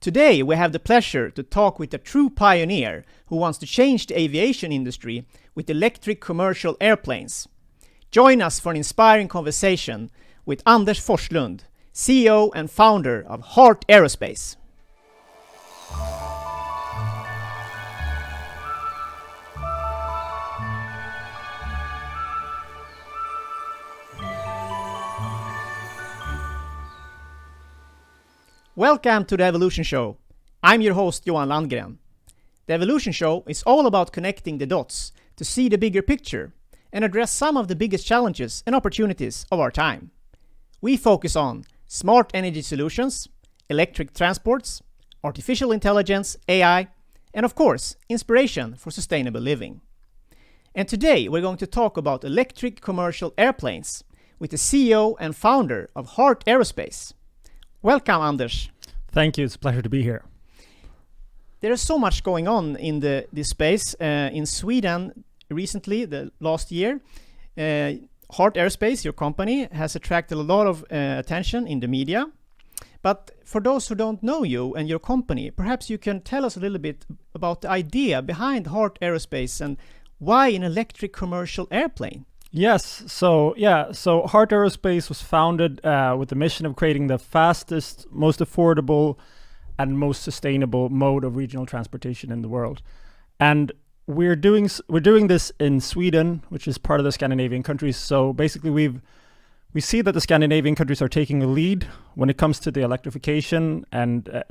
Today we have the pleasure to talk with a true pioneer who wants to change the aviation industry with electric commercial airplanes. Join us for an inspiring conversation with Anders Forslund, CEO and founder of Heart Aerospace. Welcome to the Evolution Show. I'm your host Johan Landgren. The Evolution Show is all about connecting the dots to see the bigger picture and address some of the biggest challenges and opportunities of our time. We focus on smart energy solutions, electric transports, artificial intelligence, AI, and of course, inspiration for sustainable living. And today we're going to talk about electric commercial airplanes with the CEO and founder of Heart Aerospace. Welcome, Anders. Thank you. It's a pleasure to be here. There is so much going on in this space. In Sweden, recently, the last year, Heart Aerspace, your company, has attracted a lot of attention in the media. But for those who don't know you and your company, perhaps you can tell us a little bit about the idea behind Heart Aerospace and why an electric commercial airplane? Yes. So Heart Aerospace was founded with the mission of creating the fastest, most affordable, and most sustainable mode of regional transportation in the world. And we're doing this in Sweden, which is part of the Scandinavian countries. So basically, we see that the Scandinavian countries are taking the lead when it comes to the electrification and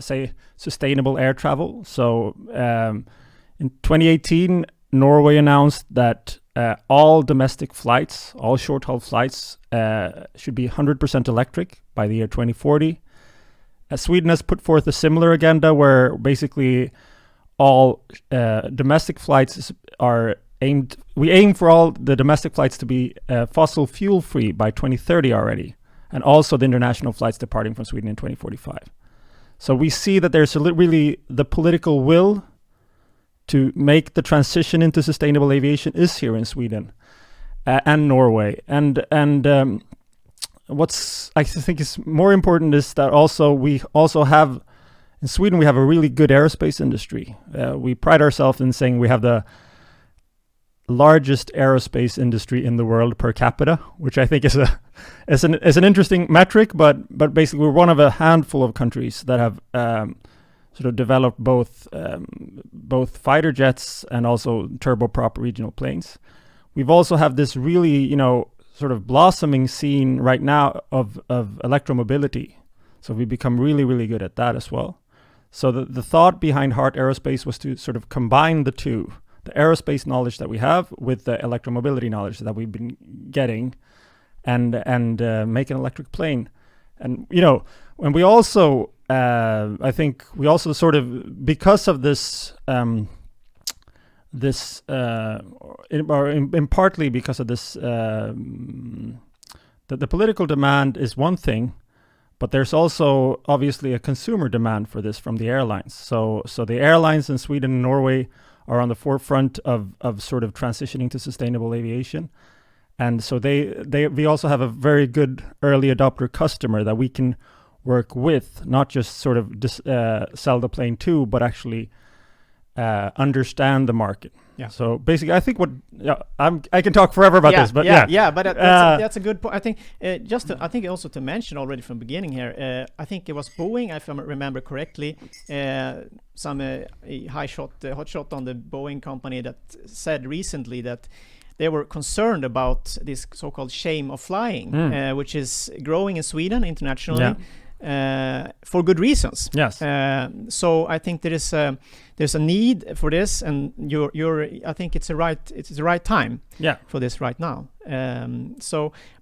sustainable air travel. So in 2018, Norway announced that all domestic flights, all short-haul flights, should be 100% electric by the year 2040. Sweden has put forth a similar agenda where basically all domestic flights we aim for all the domestic flights to be fossil fuel-free by 2030 already, and also the international flights departing from Sweden in 2045. So we see that there's really the political will to make the transition into sustainable aviation is here in Sweden and Norway. And what's I think is more important is that we also have in Sweden we have a really good aerospace industry. We pride ourselves in saying we have the largest aerospace industry in the world per capita, which I think is an interesting metric. But basically we're one of a handful of countries that have sort of developed both fighter jets and also turboprop regional planes. We've also have this really, sort of blossoming scene right now of electromobility. So we become really, really good at that as well. So the thought behind Heart Aerospace was to sort of combine the two, the aerospace knowledge that we have with the electromobility knowledge that we've been getting and make an electric plane. And, when we also I think we also sort of, because of this, in partly because of this, that the political demand is one thing, but there's also obviously a consumer demand for this from the airlines. So the airlines in Sweden and Norway are on the forefront of sort of transitioning to sustainable aviation. And so we also have a very good early adopter customer that we can work with, not just sort of sell the plane to, but actually understand the market. Yeah. So basically, I think I can talk forever about this, but but that's a good point. I think I think also to mention already from the beginning here, I think it was Boeing, if I remember correctly, some hot shot on the Boeing company that said recently that they were concerned about this so-called shame of flying, which is growing in Sweden internationally. Yeah. For good reasons. Yes. So I think there's a need for this, and I think it's the right time. Yeah. For this right now.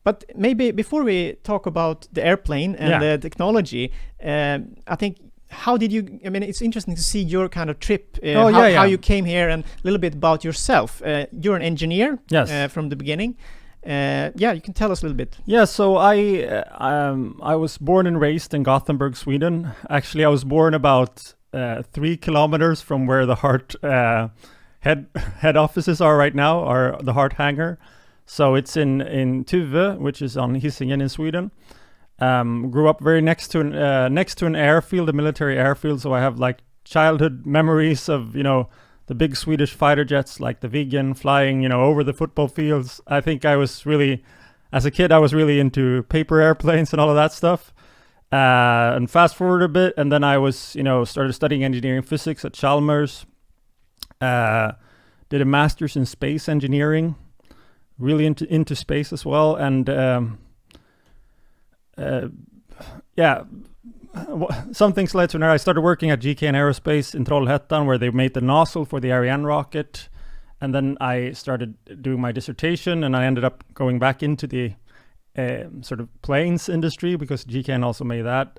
But maybe before we talk about the airplane and the technology, I think it's interesting to see your kind of trip, how you came here, and a little bit about yourself. You're an engineer. Yes. From the beginning. You can tell us a little bit. Yeah, so I was born and raised in Gothenburg, Sweden. Actually, I was born about 3 kilometers from where the Heart head offices are right now, are the Heart hangar. So it's in Tuve, which is on Hisingen in Sweden. Grew up very next to an airfield, a military airfield. So I have like childhood memories of the big Swedish fighter jets like the Viggen flying over the football fields. I think as a kid, I was really into paper airplanes and all of that stuff. And fast forward a bit, and then I was started studying engineering physics at Chalmers. Did a master's in space engineering, really into space as well, and some things led to another. I started working at Y Aerospace in Trollhättan, where they made the nozzle for the Ariane rocket, and then I started doing my dissertation, and I ended up going back into the sort of planes industry because GKN also made that.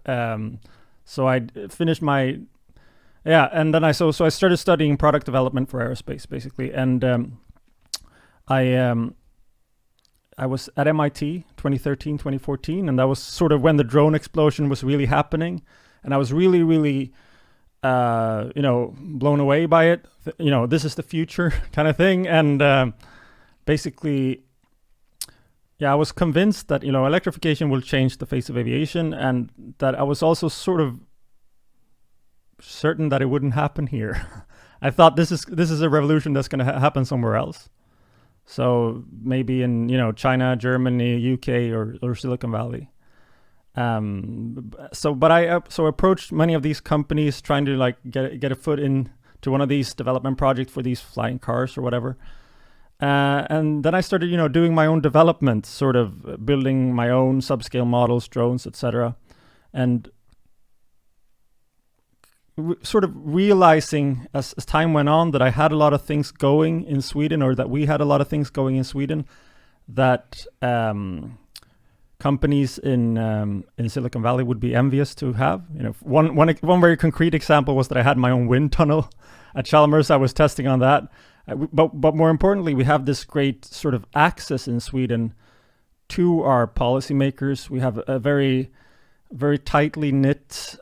So I finished my and then I started studying product development for aerospace basically, and I was at MIT 2013, 2014, and that was sort of when the drone explosion was really happening, and I was really, really blown away by it. This is the future kind of thing, and basically. Yeah, I was convinced that electrification will change the face of aviation, and that I was also sort of certain that it wouldn't happen here. I thought this is a revolution that's going to happen somewhere else. So maybe in China, Germany, UK, or Silicon Valley. But I approached many of these companies trying to like get a foot in to one of these development projects for these flying cars or whatever. And then I started, doing my own development, sort of building my own subscale models, drones, etc. And sort of realizing as time went on that I had a lot of things going in Sweden, or that we had a lot of things going in Sweden that companies in Silicon Valley would be envious to have. One very concrete example was that I had my own wind tunnel at Chalmers. I was testing on that. But more importantly, we have this great sort of access in Sweden to our policymakers. We have a very, very tightly knit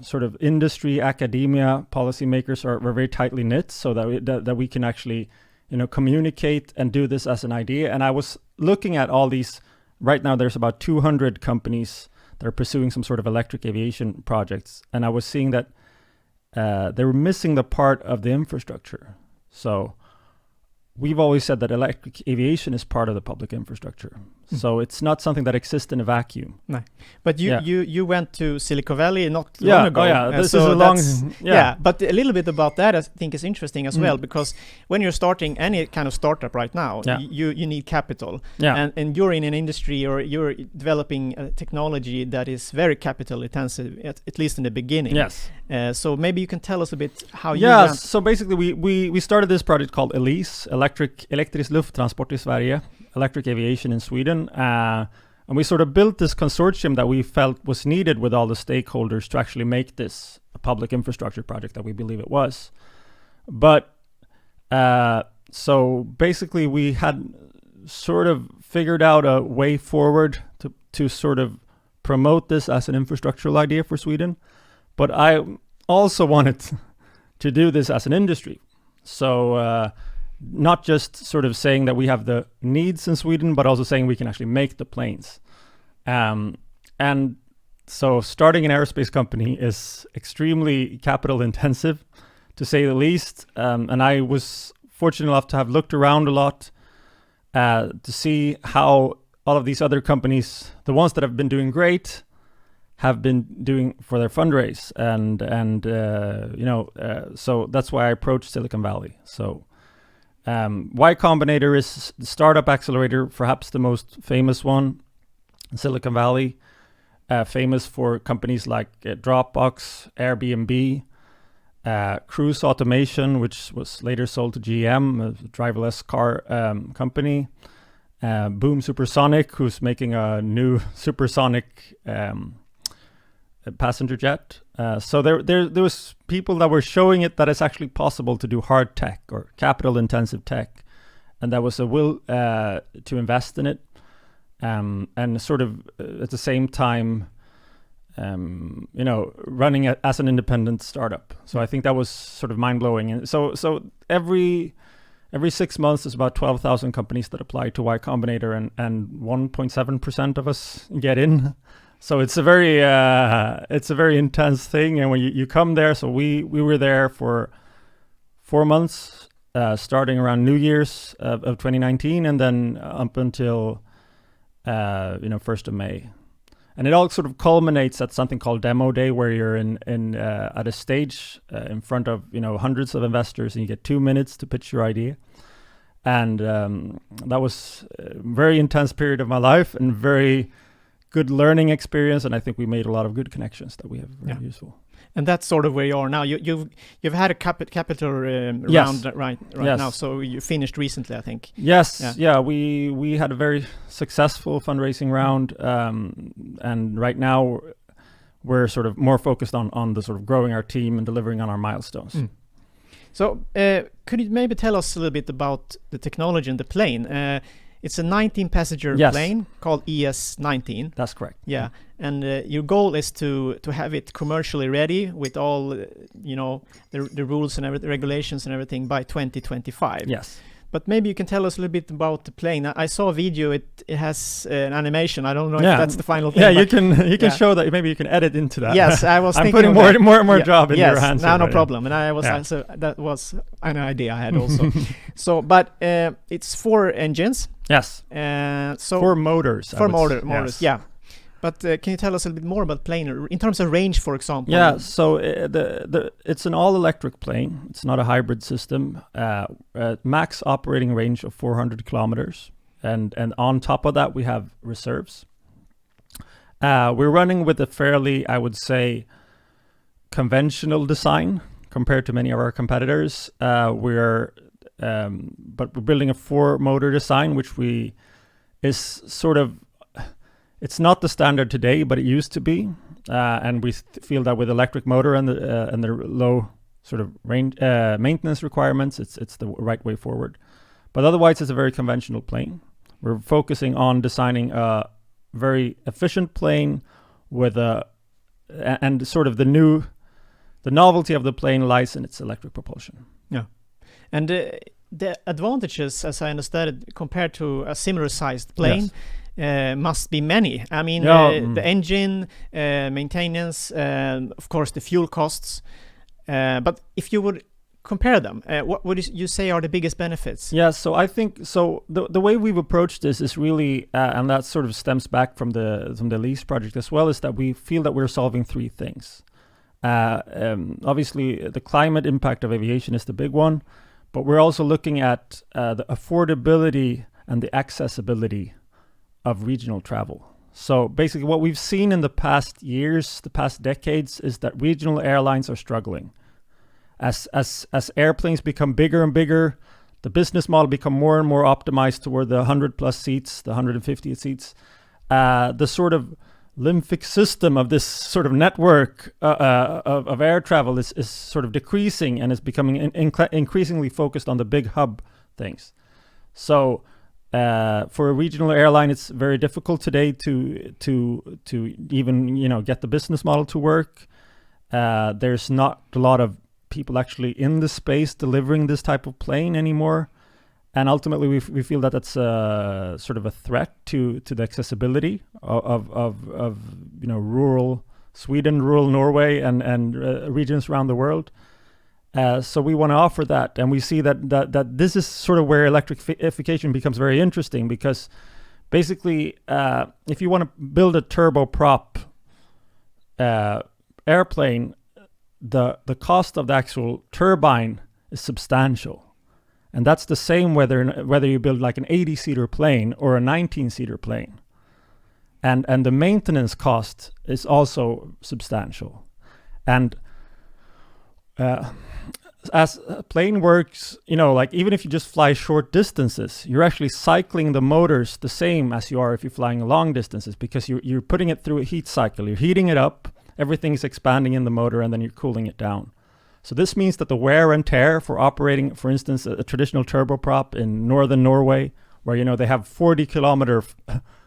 sort of industry, academia, policymakers are very tightly knit, so that we can actually, communicate and do this as an idea. And I was looking at all these. Right now, there's about 200 companies that are pursuing some sort of electric aviation projects, and I was seeing that they were missing the part of the infrastructure. So we've always said that electric aviation is part of the public infrastructure. So it's not something that exists in a vacuum. No. But you went to Silicon Valley not long ago. Oh yeah, this is a long... But a little bit about that I think is interesting as well, because when you're starting any kind of startup right now, you need capital. Yeah. And you're in an industry, or you're developing a technology that is very capital intensive, at least in the beginning. Yes. So maybe you can tell us a bit how you... Yeah, so basically we started this project called ELISE, Elektrisk Lufttransport i Sverige, electric aviation in Sweden, and we sort of built this consortium that we felt was needed with all the stakeholders to actually make this a public infrastructure project that we believe it was. But so basically we had sort of figured out a way forward to sort of promote this as an infrastructural idea for Sweden, but I also wanted to do this as an industry. So not just sort of saying that we have the needs in Sweden, but also saying we can actually make the planes. And so starting an aerospace company is extremely capital intensive, to say the least. And I was fortunate enough to have looked around a lot to see how all of these other companies, the ones that have been doing great, have been doing for their fundraise. So that's why I approached Silicon Valley. So Y-combinator is the startup accelerator, perhaps the most famous one in Silicon Valley, famous for companies like Dropbox, Airbnb, Cruise Automation, which was later sold to GM, a driverless car company, Boom Supersonic, who's making a new supersonic passenger jet. So there was people that were showing it that it's actually possible to do hard tech or capital intensive tech, and there was a will to invest in it, and sort of at the same time running it as an independent startup. So I think that was sort of mind blowing. And so every 6 months there's about 12,000 companies that apply to Y-combinator, and 1.7% of us get in. So it's a very intense thing, and when you come there, so we were there for 4 months, starting around New Year's of 2019, and then up until 1st of May. And it all sort of culminates at something called Demo Day, where you're in at a stage in front of hundreds of investors, and you get 2 minutes to pitch your idea. And that was a very intense period of my life and very good learning experience. And I think we made a lot of good connections that we have very useful. And that's sort of where you are now. You've had a capital round right now, so you finished recently, I think. Yes, yeah. We had a very successful fundraising round, and right now we're sort of more focused on the sort of growing our team and delivering on our milestones. So could you maybe tell us a little bit about the technology in the plane? It's a 19-passenger plane called ES-19. That's correct. Yeah, and your goal is to have it commercially ready with all the rules and the regulations and everything by 2025. Yes. But maybe you can tell us a little bit about the plane. I saw a video. It has an animation. I don't know if that's the final thing. Yeah, you can show that. Maybe you can edit into that. Yes, I was. I'm thinking putting more job in your hands. No problem. And I was so that was an idea I had also. So, but it's 4 engines. Yes. So 4 motors. 4 motors. Yeah. But can you tell us a little bit more about plane in terms of range, for example? Yeah, so it's an all-electric plane. It's not a hybrid system. Max operating range of 400 kilometers, and on top of that we have reserves. We're running with a fairly, I would say, conventional design compared to many of our competitors. But we're building a 4-motor design, which is sort of. It's not the standard today, but it used to be, and we feel that with electric motor and the low sort of range maintenance requirements, it's the right way forward. But otherwise, it's a very conventional plane. We're focusing on designing a very efficient plane and sort of the novelty of the plane lies in its electric propulsion. Yeah, and the advantages, as I understand it, compared to a similar sized plane. Yes. Must be many. I mean, the engine, maintenance, of course, the fuel costs. But if you would compare them, what would you say are the biggest benefits? Yeah, so I think the way we've approached this is really, and that sort of stems back from the lease project as well, is that we feel that we're solving 3 things. Obviously, the climate impact of aviation is the big one, but we're also looking at the affordability and the accessibility of regional travel. So basically what we've seen in the past years, the past decades, is that regional airlines are struggling. As airplanes become bigger and bigger, the business model become more and more optimized toward the 100+ seats, the 150 seats. The sort of lymphic system of this sort of network of air travel is sort of decreasing and is becoming increasingly focused on the big hub things. So for a regional airline, it's very difficult today to even get the business model to work. There's not a lot of people actually in the space delivering this type of plane anymore, and ultimately we feel that that's sort of a threat to the accessibility of rural Sweden, rural Norway, and regions around the world. So we want to offer that, and we see that this is sort of where electrification becomes very interesting, because basically if you want to build a turboprop airplane, the cost of the actual turbine is substantial, and that's the same whether you build like an 80-seater plane or a 19-seater plane, and the maintenance cost is also substantial. And as a plane works, like even if you just fly short distances, you're actually cycling the motors the same as you are if you're flying long distances, because you're putting it through a heat cycle. You're heating it up, everything's expanding in the motor, and then you're cooling it down. So this means that the wear and tear for operating, for instance, a traditional turboprop in northern Norway, where they have 40-kilometer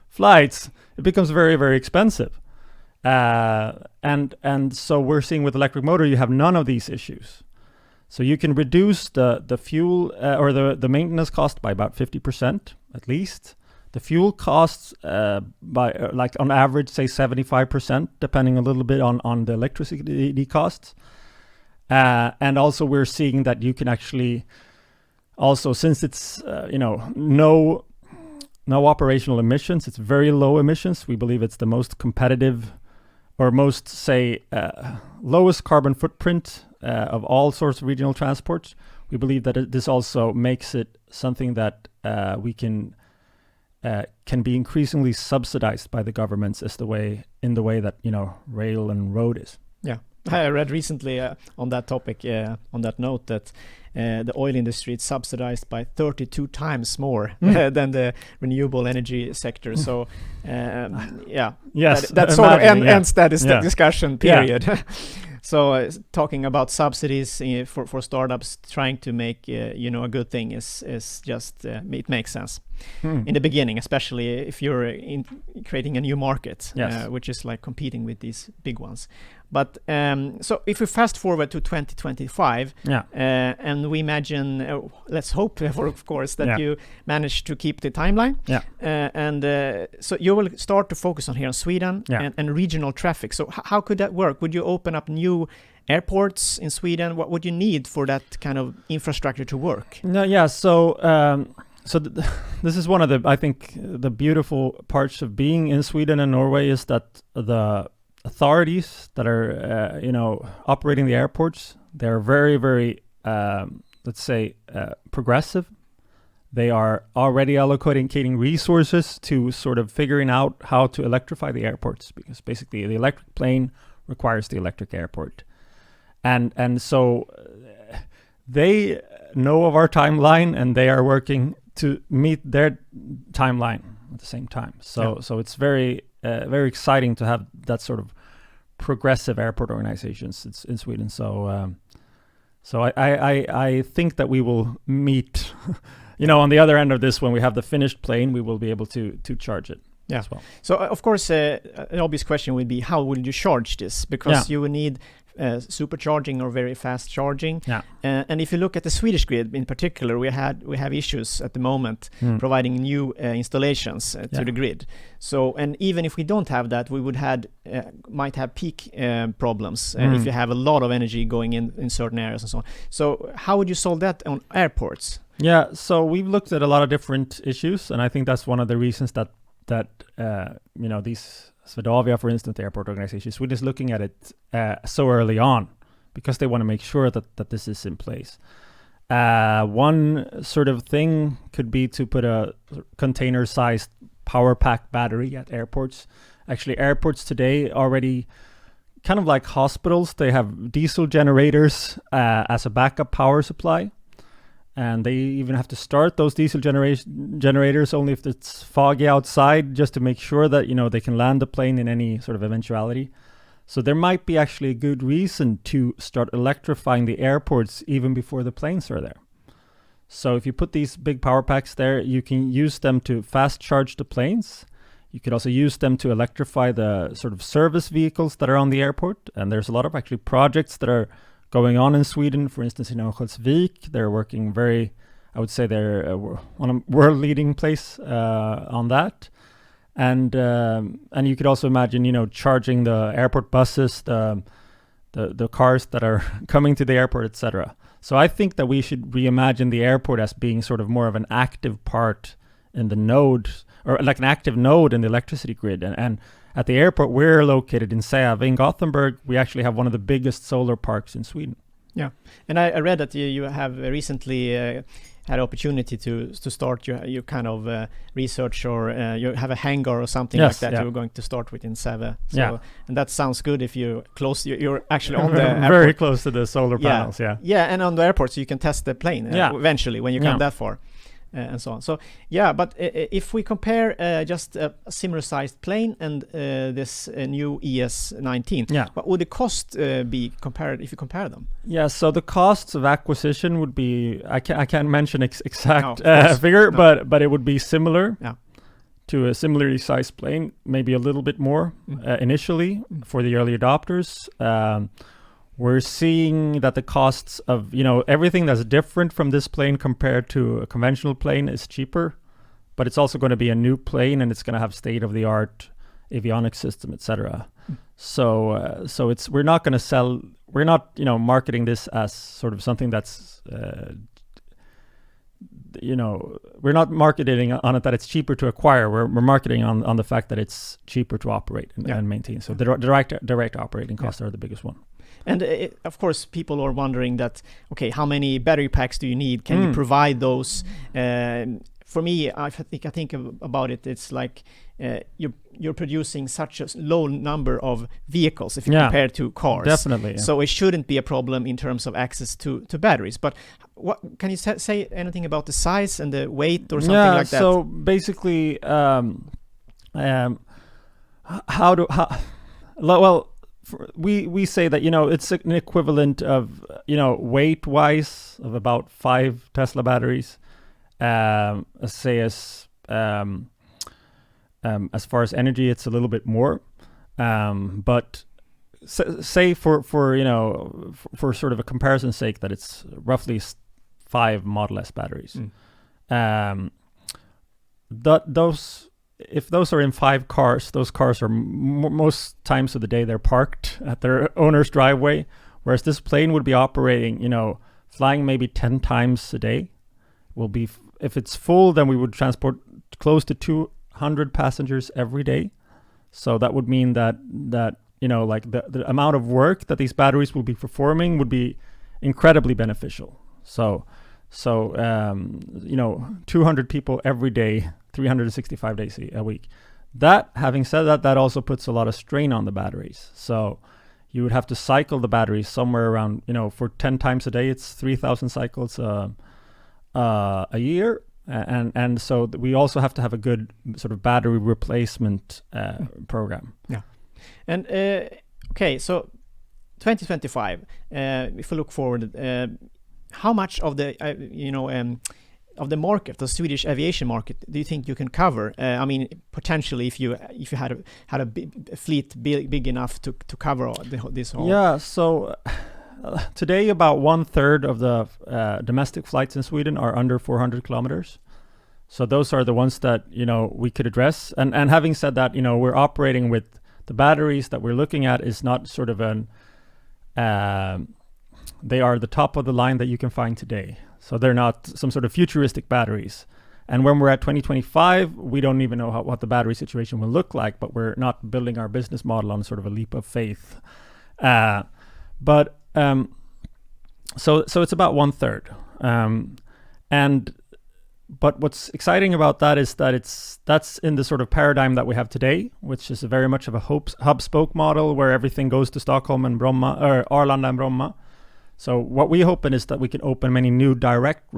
flights, it becomes very, very expensive. And so we're seeing with electric motor, you have none of these issues. So you can reduce the fuel or the maintenance cost by about 50% at least. The fuel costs by like on average, say 75%, depending a little bit on the electricity costs. And also we're seeing that you can actually also, since it's no operational emissions, it's very low emissions. We believe it's the most competitive or most, say, lowest carbon footprint of all sorts of regional transports. We believe that this also makes it something that we can be increasingly subsidized by the governments in the way that rail and road is. Yeah, I read recently on that topic, on that note, that the oil industry is subsidized by 32 times more than the renewable energy sector. So, yes, that sort of ends that discussion period. So, talking about subsidies for startups trying to make a good thing is just it makes sense in the beginning, especially if you're creating a new market, which is like competing with these big ones. But so if we fast forward to 2025, and we imagine, let's hope, of course, that you manage to keep the timeline. So you will start to focus on here in Sweden and regional traffic. So how could that work? Would you open up new airports in Sweden? What would you need for that kind of infrastructure to work? So this is one of I think the beautiful parts of being in Sweden and Norway is that the authorities that are operating the airports, they're very, very let's say progressive. They are already allocating resources to sort of figuring out how to electrify the airports, because basically the electric plane requires the electric airport, and so they know of our timeline and they are working to meet their timeline at the same time. So it's very very exciting to have that sort of progressive airport organizations in Sweden. So I think that we will meet, on the other end of this, when we have the finished plane, we will be able to charge it as well. So of course, an obvious question would be, how will you charge this? Because you will need supercharging or very fast charging. And if you look at the Swedish grid in particular, we have issues at the moment providing new installations to the grid. So, and even if we don't have that, we might have peak problems if you have a lot of energy going in certain areas and so on. So how would you solve that on airports? So we've looked at a lot of different issues, and I think that's one of the reasons that these Swedavia, for instance, the airport organization, Sweden is looking at it so early on, because they want to make sure that this is in place. One sort of thing could be to put a container-sized power pack battery at airports. Actually, airports today already, kind of like hospitals, they have diesel generators as a backup power supply. And they even have to start those diesel generators only if it's foggy outside, just to make sure that they can land the plane in any sort of eventuality. So there might be actually a good reason to start electrifying the airports even before the planes are there. So if you put these big power packs there, you can use them to fast charge the planes. You could also use them to electrify the sort of service vehicles that are on the airport. And there's a lot of actually projects that are going on in Sweden. For instance, in Örnsköldsvik, they're working I would say they're on a world-leading place on that. And you could also imagine, charging the airport buses, the cars that are coming to the airport, etc. So I think that we should reimagine the airport as being sort of more of an active part in the node, or like an active node in the electricity grid. And at the airport, we're located in Säve in Gothenburg. We actually have one of the biggest solar parks in Sweden. Yeah, and I read that you have recently had opportunity to start your kind of research, or you have a hangar or something like that you're going to start with in Säve. So, and that sounds good if you're actually on the airport. Very close to the solar panels. And on the airport, so you can test the plane eventually when you come that far. And so on. So but if we compare just a similar sized plane and this new ES-19, what would the cost be compared if you compare them? So the costs of acquisition would be, I can't mention exact figure, but it would be similar to a similarly sized plane, maybe a little bit more initially for the early adopters. We're seeing that the costs of, everything that's different from this plane compared to a conventional plane is cheaper. but it's also going to be a new plane, and it's going to have state-of-the-art avionics system, etc. So we're not going to sell. We're not marketing this as sort of something that's we're not marketing on it that it's cheaper to acquire. We're marketing on the fact that it's cheaper to operate and maintain. So the direct operating costs are the biggest one. And of course, people are wondering that, okay, how many battery packs do you need? Can you provide those? For me, I think about it. It's like you're producing such a low number of vehicles if you compare to cars. Definitely. Yeah. So it shouldn't be a problem in terms of access to batteries. But what can you say anything about the size and the weight or something like that? So basically, we say that it's an equivalent of weight-wise of about 5 Tesla batteries. As far as energy, it's a little bit more, but say for sort of a comparison's sake that it's roughly 5 Model S batteries. If those are in 5 cars, those cars are most times of the day they're parked at their owner's driveway, whereas this plane would be operating, flying maybe 10 times a day. Will be if it's full, then we would transport close to 200 passengers every day. So that would mean that like the amount of work that these batteries will be performing would be incredibly beneficial. So 200 people every day, 365 days a week. That, having said that also puts a lot of strain on the batteries. So you would have to cycle the batteries somewhere around, for 10 times a day, it's 3,000 cycles a year, and so we also have to have a good sort of battery replacement program. Yeah. And okay, so 2025. If we look forward, how much of the of the market, the Swedish aviation market, do you think you can cover? I mean, potentially, if you had a fleet big enough to cover this whole. Yeah. So. Today, about 1/3 of the domestic flights in Sweden are under 400 kilometers. So those are the ones that, we could address. And having said that, we're operating with the batteries that we're looking at is not sort of they are the top of the line that you can find today. So they're not some sort of futuristic batteries. And when we're at 2025, we don't even know what the battery situation will look like, but we're not building our business model on sort of a leap of faith. So it's about 1/3, but what's exciting about that is that that's in the sort of paradigm that we have today, which is very much of a hub-spoke model where everything goes to Stockholm and Bromma, or Arlanda and Bromma. So what we hope is that we can open many new direct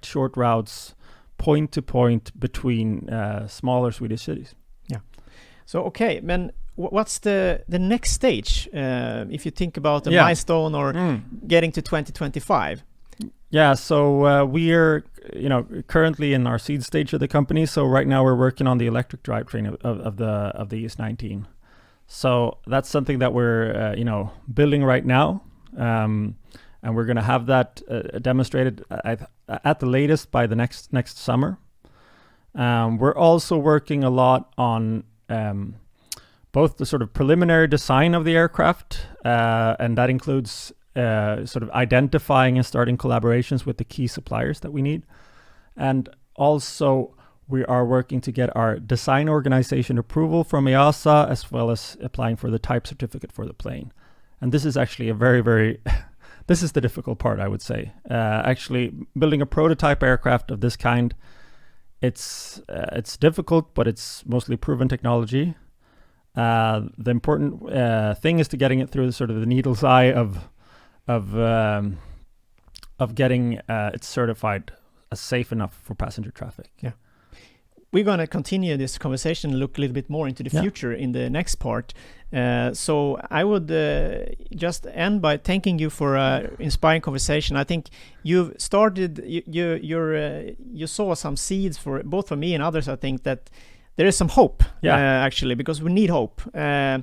short routes, point to point between smaller Swedish cities. Yeah. So okay, then. What's the next stage if you think about a milestone or getting to 2025? Yeah, so we are currently in our seed stage of the company. So right now we're working on the electric drivetrain of the ES-19. So that's something that we're building right now, and we're going to have that demonstrated at the latest by the next summer. We're also working a lot on both the sort of preliminary design of the aircraft, and that includes sort of identifying and starting collaborations with the key suppliers that we need. And also we are working to get our design organization approval from EASA, as well as applying for the type certificate for the plane. And this is actually a very, very, this is the difficult part, I would say. Actually, building a prototype aircraft of this kind, it's difficult, but it's mostly proven technology. The important thing is to getting it through sort of the needle's eye of getting it certified as safe enough for passenger traffic. Yeah. We're going to continue this conversation and look a little bit more into the future in the next part. So I would just end by thanking you for an inspiring conversation. I think you've started, you saw some seeds for both for me and others. I think that there is some hope, actually, because we need hope to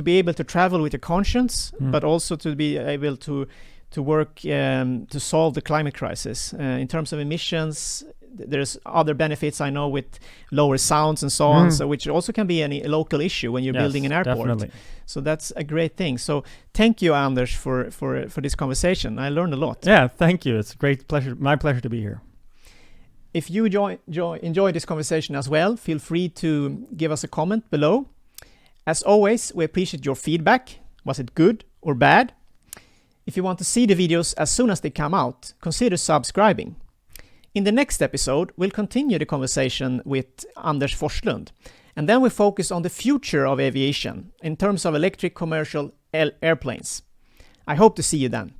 be able to travel with a conscience, but also to be able to work to solve the climate crisis in terms of emissions. there's other benefits I know with lower sounds and so on, so which also can be a local issue when you're building an airport. Definitely. So that's a great thing. So thank you, Anders, for this conversation. I learned a lot. Yeah, thank you. It's a great pleasure. My pleasure to be here. If you enjoy this conversation as well, feel free to give us a comment below. As always, we appreciate your feedback. Was it good or bad? If you want to see the videos as soon as they come out, consider subscribing. In the next episode, we'll continue the conversation with Anders Forslund, and then we focus on the future of aviation in terms of electric commercial airplanes. I hope to see you then.